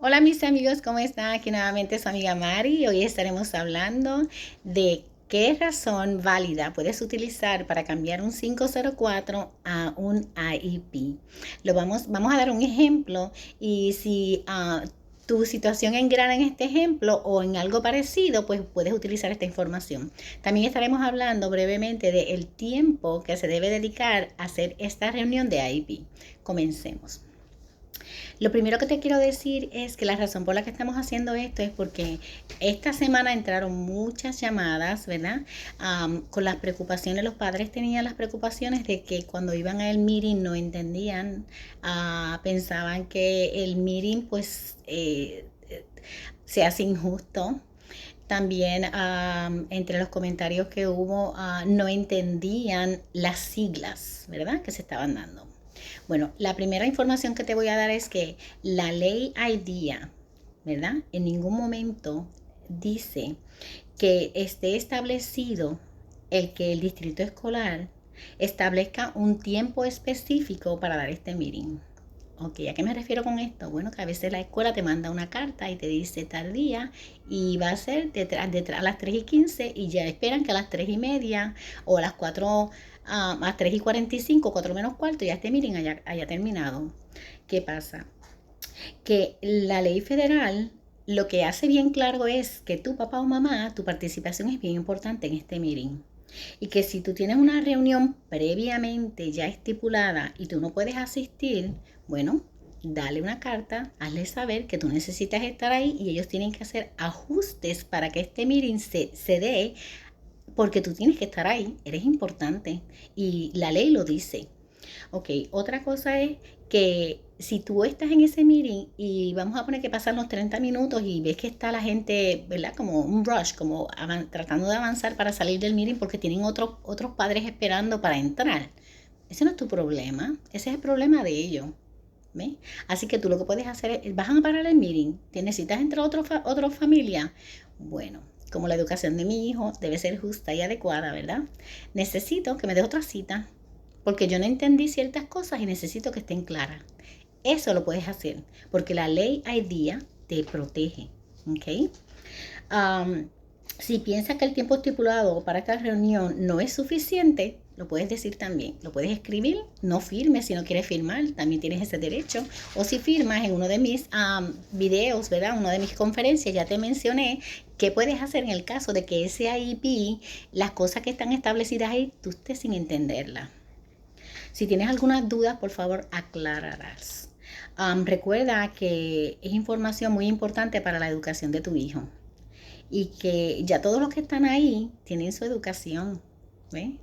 Hola mis amigos, ¿cómo están? Aquí nuevamente su amiga Mari. Hoy estaremos hablando de qué razón válida puedes utilizar para cambiar un 504 a un IEP. Vamos a dar un ejemplo y si tu situación engrana en este ejemplo o en algo parecido, pues puedes utilizar esta información. También estaremos hablando brevemente del tiempo que se debe dedicar a hacer esta reunión de IEP. Comencemos. Lo primero que te quiero decir es que la razón por la que estamos haciendo esto es porque esta semana entraron muchas llamadas, ¿verdad? Con las preocupaciones, los padres tenían las preocupaciones de que cuando iban al meeting no entendían, pensaban que el meeting pues se hace injusto. También entre los comentarios que hubo no entendían las siglas, ¿verdad? Que se estaban dando. Bueno, la primera información que te voy a dar es que la ley IDEA, ¿verdad? En ningún momento dice que esté establecido el que el distrito escolar establezca un tiempo específico para dar este meeting. Ok, ¿a qué me refiero con esto? Bueno, que a veces la escuela te manda una carta y te dice tal día y va a ser a las 3:15 y ya esperan que a las 3:30 o a las 4, a las 3:45, 4 menos cuarto, ya este meeting haya terminado. ¿Qué pasa? Que la ley federal lo que hace bien claro es que tu papá o mamá, tu participación es bien importante en este meeting. Y que si tú tienes una reunión previamente ya estipulada y tú no puedes asistir, bueno, dale una carta, hazle saber que tú necesitas estar ahí y ellos tienen que hacer ajustes para que este meeting se dé porque tú tienes que estar ahí, eres importante y la ley lo dice. Ok, otra cosa es que si tú estás en ese meeting y vamos a poner que pasan los 30 minutos y ves que está la gente, ¿verdad? Como un rush, como tratando de avanzar para salir del meeting porque tienen otros padres esperando para entrar. Ese no es tu problema, ese es el problema de ellos. ¿Ves? Así que tú lo que puedes hacer es, vas a parar el meeting, necesitas entrar otra familia. Bueno, como la educación de mi hijo debe ser justa y adecuada, ¿verdad? Necesito que me des otra cita porque yo no entendí ciertas cosas y necesito que estén claras. Eso lo puedes hacer porque la ley IDEA te protege, ¿ok? Um, si piensas que el tiempo estipulado para esta reunión no es suficiente, lo puedes decir también. Lo puedes escribir, no firmes si no quieres firmar, también tienes ese derecho. O si firmas en uno de mis videos, ¿verdad? Una de mis conferencias, ya te mencioné qué puedes hacer en el caso de que ese IEP, las cosas que están establecidas ahí, tú estés sin entenderlas. Si tienes algunas dudas, por favor, aclararás. Recuerda que es información muy importante para la educación de tu hijo y que ya todos los que están ahí tienen su educación. ¿Ves?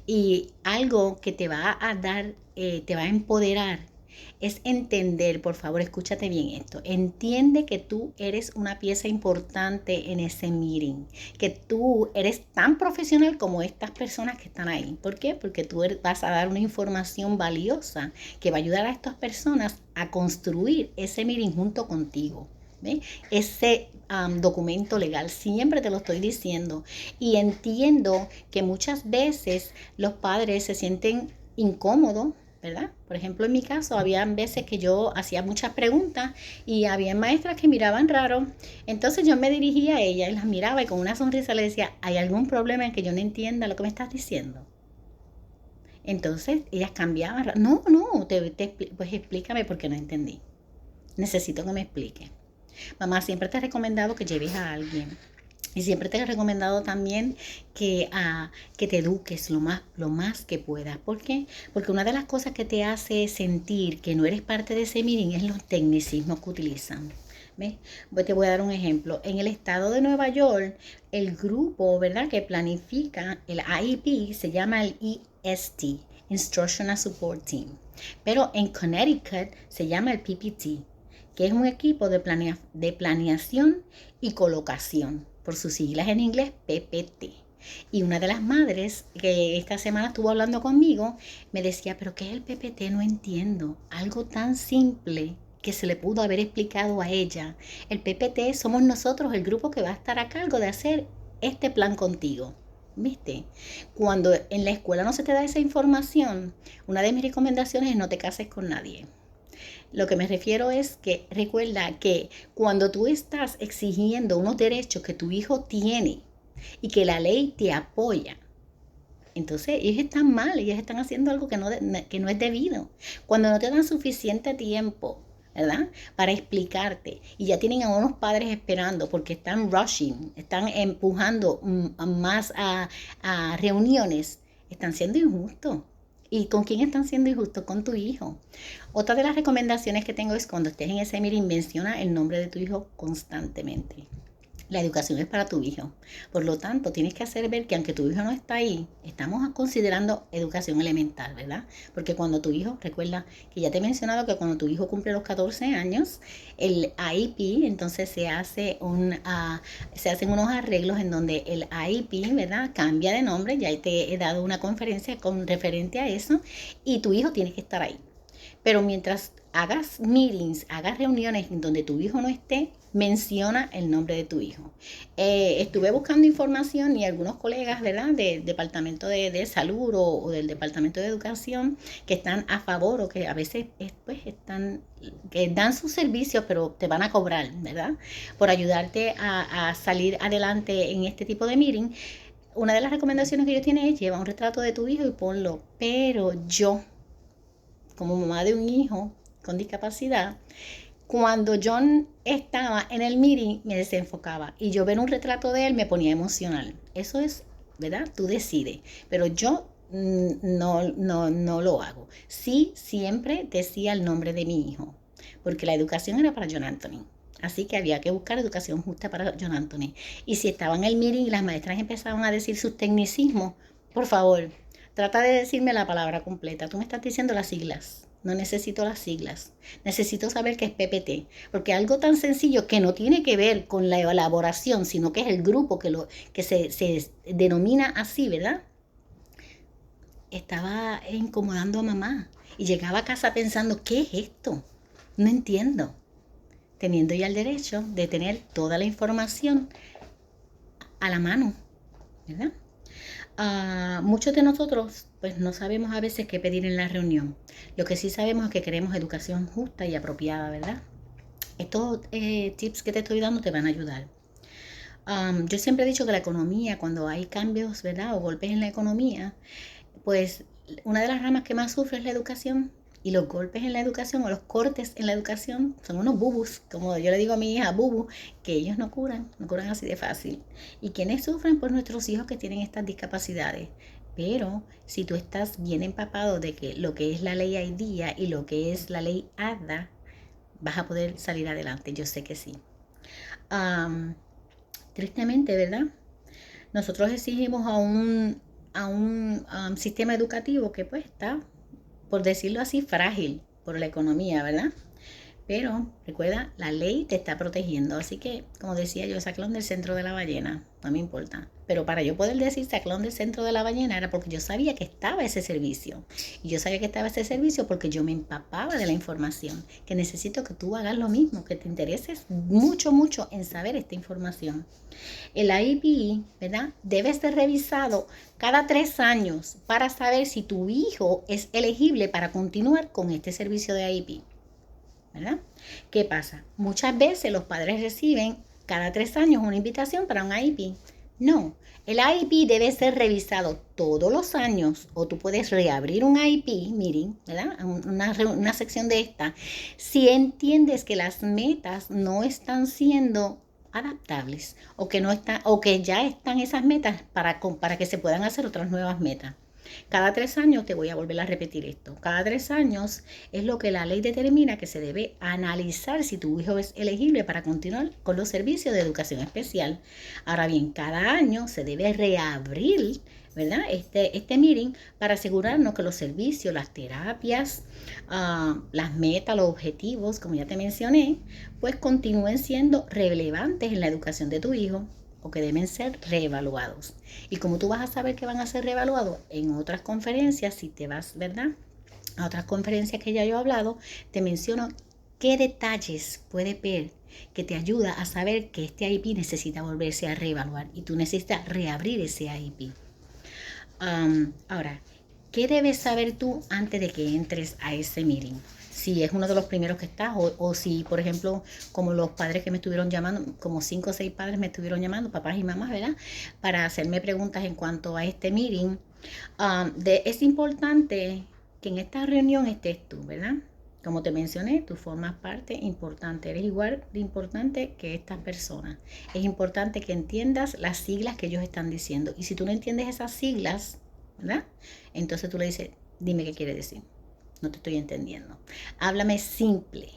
Y algo que te va a dar, te va a empoderar, es entender, por favor, escúchate bien esto, entiende que tú eres una pieza importante en ese meeting, que tú eres tan profesional como estas personas que están ahí. ¿Por qué? Porque tú vas a dar una información valiosa que va a ayudar a estas personas a construir ese meeting junto contigo. ¿Ve? Ese documento legal, siempre te lo estoy diciendo y entiendo que muchas veces los padres se sienten incómodos, ¿verdad? Por ejemplo, en mi caso, había veces que yo hacía muchas preguntas y había maestras que miraban raro. Entonces yo me dirigía a ella y las miraba y con una sonrisa le decía, ¿hay algún problema en que yo no entienda lo que me estás diciendo? Entonces ellas cambiaban. No, no, pues explícame porque no entendí. Necesito que me explique. Mamá, siempre te he recomendado que lleves a alguien. Y siempre te he recomendado también que te eduques lo más que puedas. ¿Por qué? Porque una de las cosas que te hace sentir que no eres parte de ese meeting es los tecnicismos que utilizan. ¿Ves? Te voy a dar un ejemplo. En el estado de Nueva York, el grupo, ¿verdad?, que planifica el IEP se llama el EST, Instructional Support Team. Pero en Connecticut se llama el PPT, que es un equipo de planeación y colocación, por sus siglas en inglés PPT. Y una de las madres que esta semana estuvo hablando conmigo me decía, pero ¿qué es el PPT? No entiendo. Algo tan simple que se le pudo haber explicado a ella. El PPT somos nosotros, el grupo que va a estar a cargo de hacer este plan contigo. ¿Viste? Cuando en la escuela no se te da esa información, una de mis recomendaciones es no te cases con nadie. Lo que me refiero es que recuerda que cuando tú estás exigiendo unos derechos que tu hijo tiene y que la ley te apoya, entonces ellos están mal, ellos están haciendo algo que no es debido. Cuando no te dan suficiente tiempo, ¿verdad? Para explicarte. Y ya tienen a unos padres esperando porque están rushing, están empujando más a reuniones. Están siendo injustos. ¿Y con quién están siendo injustos? Con tu hijo. Otra de las recomendaciones que tengo es cuando estés en ese meeting, menciona el nombre de tu hijo constantemente. La educación es para tu hijo. Por lo tanto, tienes que hacer ver que aunque tu hijo no está ahí, estamos considerando educación elemental, ¿verdad? Porque cuando tu hijo, recuerda que ya te he mencionado que cuando tu hijo cumple los 14 años, el IEP, entonces se hacen unos arreglos en donde el IEP, ¿verdad? Cambia de nombre, ya te he dado una conferencia con referente a eso, y tu hijo tiene que estar ahí. Pero mientras hagas meetings, hagas reuniones en donde tu hijo no esté, menciona el nombre de tu hijo. Estuve buscando información y algunos colegas, ¿verdad?, del Departamento de Salud o del Departamento de Educación que están a favor o que a veces pues, que dan sus servicios, pero te van a cobrar, ¿verdad?, por ayudarte a salir adelante en este tipo de meeting. Una de las recomendaciones que ellos tienen es lleva un retrato de tu hijo y ponlo. Pero yo, como mamá de un hijo con discapacidad, cuando John estaba en el meeting me desenfocaba y yo ver un retrato de él me ponía emocional. Eso es, ¿verdad? Tú decides. Pero yo no lo hago. Sí, siempre decía el nombre de mi hijo, porque la educación era para John Anthony. Así que había que buscar educación justa para John Anthony. Y si estaba en el meeting y las maestras empezaban a decir sus tecnicismos, por favor, trata de decirme la palabra completa. Tú me estás diciendo las siglas. No necesito las siglas. Necesito saber qué es PPT. Porque algo tan sencillo que no tiene que ver con la elaboración, sino que es el grupo que se denomina así, ¿verdad? Estaba incomodando a mamá. Y llegaba a casa pensando, ¿qué es esto? No entiendo. Teniendo ya el derecho de tener toda la información a la mano, ¿verdad? Muchos de nosotros pues no sabemos a veces qué pedir en la reunión. Lo que sí sabemos es que queremos educación justa y apropiada, ¿verdad? Estos tips que te estoy dando te van a ayudar. Yo siempre he dicho que la economía, cuando hay cambios, ¿verdad?, o golpes en la economía, pues una de las ramas que más sufre es la educación. Y los golpes en la educación o los cortes en la educación son unos bubus, como yo le digo a mi hija, bubu, que ellos no curan así de fácil. ¿Y quiénes sufren? Pues nuestros hijos que tienen estas discapacidades. Pero si tú estás bien empapado de que lo que es la ley IDEA y lo que es la ley ADA, vas a poder salir adelante, yo sé que sí. Tristemente, ¿verdad? Nosotros exigimos a un sistema educativo que pues está, por decirlo así, frágil por la economía, ¿verdad? Pero recuerda, la ley te está protegiendo. Así que, como decía yo, saclón del centro de la ballena, no me importa. Pero para yo poder decir saclón del centro de la ballena era porque yo sabía que estaba ese servicio. Y yo sabía que estaba ese servicio porque yo me empapaba de la información. Que necesito que tú hagas lo mismo, que te intereses mucho, mucho en saber esta información. El IEP, ¿verdad?, debe ser revisado cada 3 años para saber si tu hijo es elegible para continuar con este servicio de IEP. ¿Verdad? ¿Qué pasa? Muchas veces los padres reciben cada 3 años una invitación para un IEP. No, el IEP debe ser revisado todos los años o tú puedes reabrir un IEP, miren, ¿verdad?, una sección de esta, si entiendes que las metas no están siendo adaptables o que ya están esas metas para que se puedan hacer otras nuevas metas. Cada 3 años te voy a volver a repetir esto. Cada 3 años es lo que la ley determina que se debe analizar si tu hijo es elegible para continuar con los servicios de educación especial. Ahora bien, cada año se debe reabrir, ¿verdad?, este meeting para asegurarnos que los servicios, las terapias, las metas, los objetivos, como ya te mencioné, pues continúen siendo relevantes en la educación de tu hijo, o que deben ser reevaluados. ¿Y cómo tú vas a saber que van a ser reevaluados? En otras conferencias, si te vas, ¿verdad?, a otras conferencias que ya yo he hablado, te menciono qué detalles puedes ver que te ayuda a saber que este IEP necesita volverse a reevaluar y tú necesitas reabrir ese IEP. Ahora, ¿qué debes saber tú antes de que entres a ese meeting? si es uno de los primeros que estás, o si, por ejemplo, como los padres que me estuvieron llamando, como 5 o 6 padres me estuvieron llamando, papás y mamás, ¿verdad? Para hacerme preguntas en cuanto a este meeting. Es importante que en esta reunión estés tú, ¿verdad? Como te mencioné, tú formas parte importante, eres igual de importante que estas personas. Es importante que entiendas las siglas que ellos están diciendo. Y si tú no entiendes esas siglas, ¿verdad? Entonces tú le dices, dime qué quiere decir. No te estoy entendiendo. Háblame simple.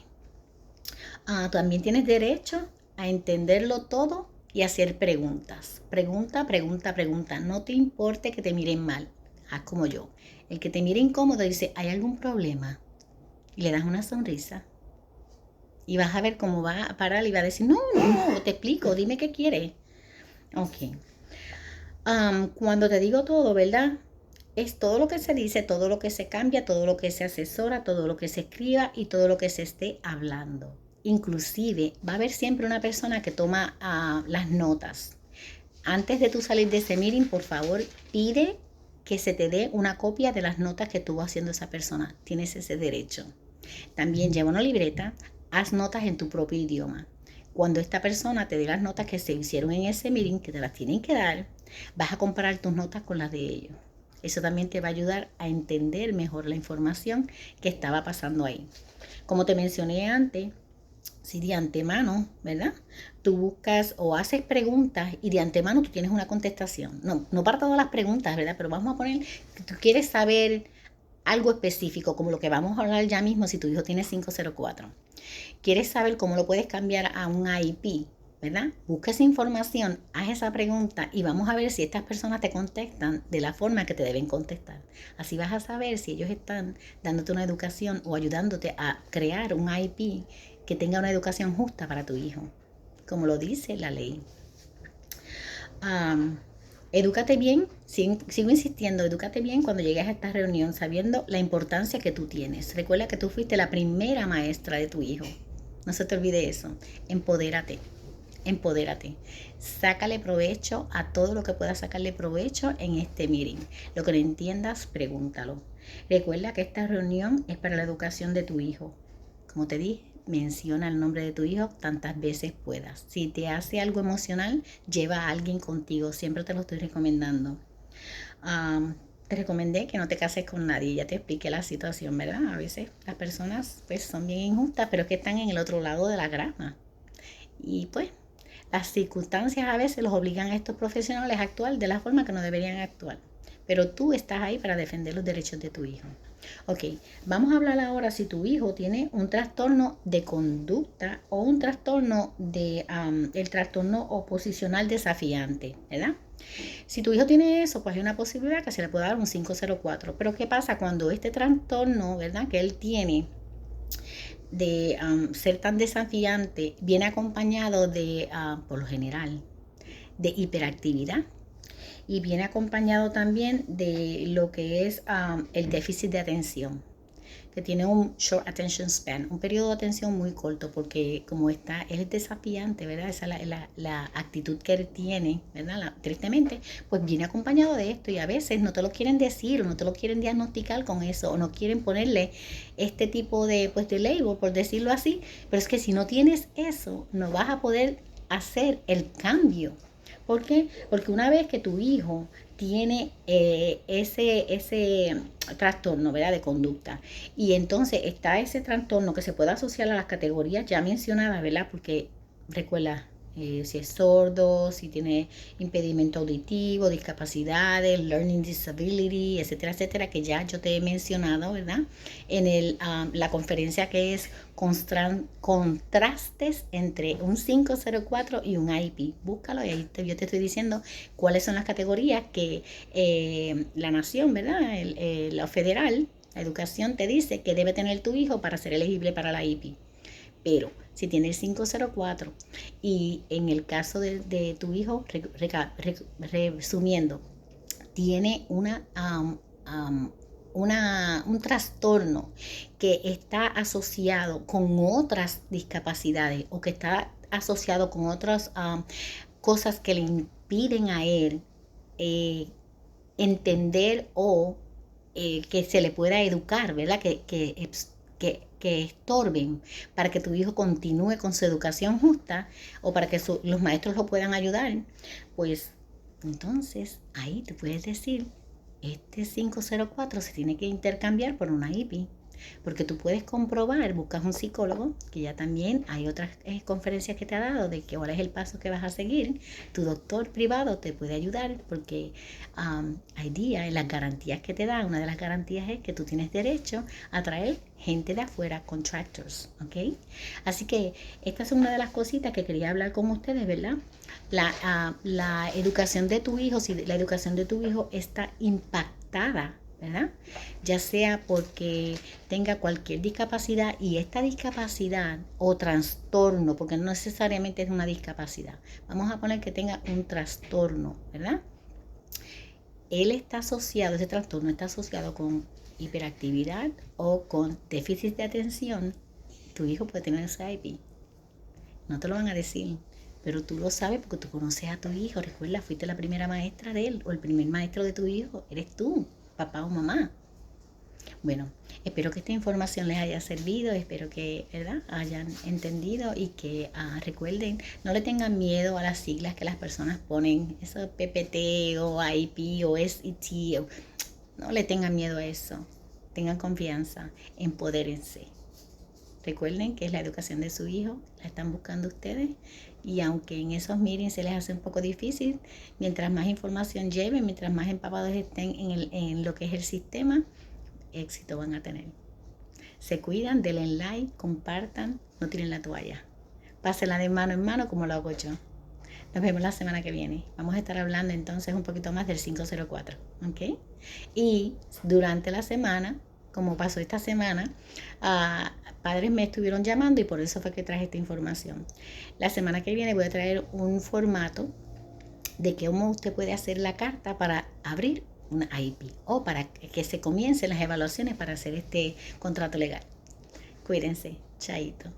También tienes derecho a entenderlo todo y hacer preguntas. Pregunta, pregunta, pregunta. No te importe que te miren mal. Haz como yo. El que te mire incómodo dice, ¿hay algún problema? Y le das una sonrisa. Y vas a ver cómo va a parar y va a decir, no, no, te explico, dime qué quieres. Ok. Cuando te digo todo, ¿verdad? Es todo lo que se dice, todo lo que se cambia, todo lo que se asesora, todo lo que se escriba y todo lo que se esté hablando. Inclusive va a haber siempre una persona que toma las notas. Antes de tú salir de ese meeting, por favor, pide que se te dé una copia de las notas que estuvo haciendo esa persona. Tienes ese derecho. También lleva una libreta, haz notas en tu propio idioma. Cuando esta persona te dé las notas que se hicieron en ese meeting, que te las tienen que dar, vas a comparar tus notas con las de ellos. Eso también te va a ayudar a entender mejor la información que estaba pasando ahí. Como te mencioné antes, si de antemano, ¿verdad? Tú buscas o haces preguntas y de antemano tú tienes una contestación. No para todas las preguntas, ¿verdad? Pero vamos a poner que tú quieres saber algo específico, como lo que vamos a hablar ya mismo si tu hijo tiene 504. Quieres saber cómo lo puedes cambiar a un IEP, ¿verdad? Busca esa información, haz esa pregunta y vamos a ver si estas personas te contestan de la forma que te deben contestar. Así vas a saber si ellos están dándote una educación o ayudándote a crear un IEP que tenga una educación justa para tu hijo, como lo dice la ley. Edúcate bien, sigo insistiendo, edúcate bien cuando llegues a esta reunión sabiendo la importancia que tú tienes. Recuerda que tú fuiste la primera maestra de tu hijo. No se te olvide eso. Empodérate, empodérate. Sácale provecho a todo lo que puedas sacarle provecho en este meeting. Lo que no entiendas, pregúntalo. Recuerda que esta reunión es para la educación de tu hijo. Como te dije, menciona el nombre de tu hijo tantas veces puedas. Si te hace algo emocional, lleva a alguien contigo. Siempre te lo estoy recomendando. Te recomendé que no te cases con nadie. Ya te expliqué la situación, ¿verdad? A veces las personas pues son bien injustas, pero es que están en el otro lado de la grama. Y pues las circunstancias a veces los obligan a estos profesionales a actuar de la forma que no deberían actuar. Pero tú estás ahí para defender los derechos de tu hijo. Ok, vamos a hablar ahora si tu hijo tiene un trastorno de conducta o un trastorno de el trastorno oposicional desafiante, ¿verdad? Si tu hijo tiene eso, pues hay una posibilidad que se le pueda dar un 504. Pero ¿qué pasa cuando este trastorno, ¿verdad? Que él tiene de ser tan desafiante viene acompañado de, por lo general, de hiperactividad? Y viene acompañado también de lo que es el déficit de atención, que tiene un short attention span, un periodo de atención muy corto, porque como está, él es desafiante, ¿verdad? Esa es la actitud que él tiene, ¿verdad? Tristemente, pues viene acompañado de esto y a veces no te lo quieren decir o no te lo quieren diagnosticar con eso o no quieren ponerle este tipo de, pues, de label, por decirlo así, pero es que si no tienes eso, no vas a poder hacer el cambio. ¿Por qué? Porque una vez que tu hijo tiene ese trastorno, ¿verdad? De conducta y entonces está ese trastorno que se puede asociar a las categorías ya mencionadas, ¿verdad? Porque recuerda, si es sordo, si tiene impedimento auditivo, discapacidades, learning disability, etcétera, etcétera, que ya yo te he mencionado, ¿verdad? En la conferencia que es contrastes entre un 504 y un IEP. Búscalo y ahí yo te estoy diciendo cuáles son las categorías que la nación, ¿verdad? La federal, la educación te dice que debe tener tu hijo para ser elegible para la IEP. Pero si tiene el 504 y en el caso de tu hijo, resumiendo, tiene un trastorno que está asociado con otras discapacidades o que está asociado con otras cosas que le impiden a él entender o que se le pueda educar, ¿verdad? Que que estorben para que tu hijo continúe con su educación justa o para que los maestros lo puedan ayudar, pues entonces ahí te puedes decir, este 504 se tiene que intercambiar por una IPI. Porque tú puedes comprobar, buscas un psicólogo, que ya también hay otras conferencias que te ha dado de que cuál es el paso que vas a seguir. Tu doctor privado te puede ayudar porque hay días en las garantías que te dan. Una de las garantías es que tú tienes derecho a traer gente de afuera, contractors, ¿ok? Así que esta es una de las cositas que quería hablar con ustedes, ¿verdad? La educación de tu hijo, si la educación de tu hijo está impactada, ¿verdad? Ya sea porque tenga cualquier discapacidad y esta discapacidad o trastorno, porque no necesariamente es una discapacidad, vamos a poner que tenga un trastorno, ¿verdad? Él está asociado, ese trastorno está asociado con hiperactividad o con déficit de atención, tu hijo puede tener SIP. No te lo van a decir, pero tú lo sabes porque tú conoces a tu hijo. Recuerda, fuiste la primera maestra de él o el primer maestro de tu hijo, eres tú, papá o mamá. Bueno, espero que esta información les haya servido, espero que, ¿verdad?, hayan entendido y que recuerden, no le tengan miedo a las siglas que las personas ponen, eso PPT o IP o SET, no le tengan miedo a eso, tengan confianza, empodérense. Recuerden que es la educación de su hijo, la están buscando ustedes y aunque en esos meetings se les hace un poco difícil, mientras más información lleven, mientras más empapados estén en lo que es el sistema, éxito van a tener. Se cuidan, denle like, compartan, no tiren la toalla. Pásenla de mano en mano como lo hago yo. Nos vemos la semana que viene. Vamos a estar hablando entonces un poquito más del 504, ¿ok? Y durante la semana, como pasó esta semana, padres me estuvieron llamando y por eso fue que traje esta información. La semana que viene voy a traer un formato de cómo usted puede hacer la carta para abrir una IEP o para que se comiencen las evaluaciones para hacer este contrato legal. Cuídense, chaito.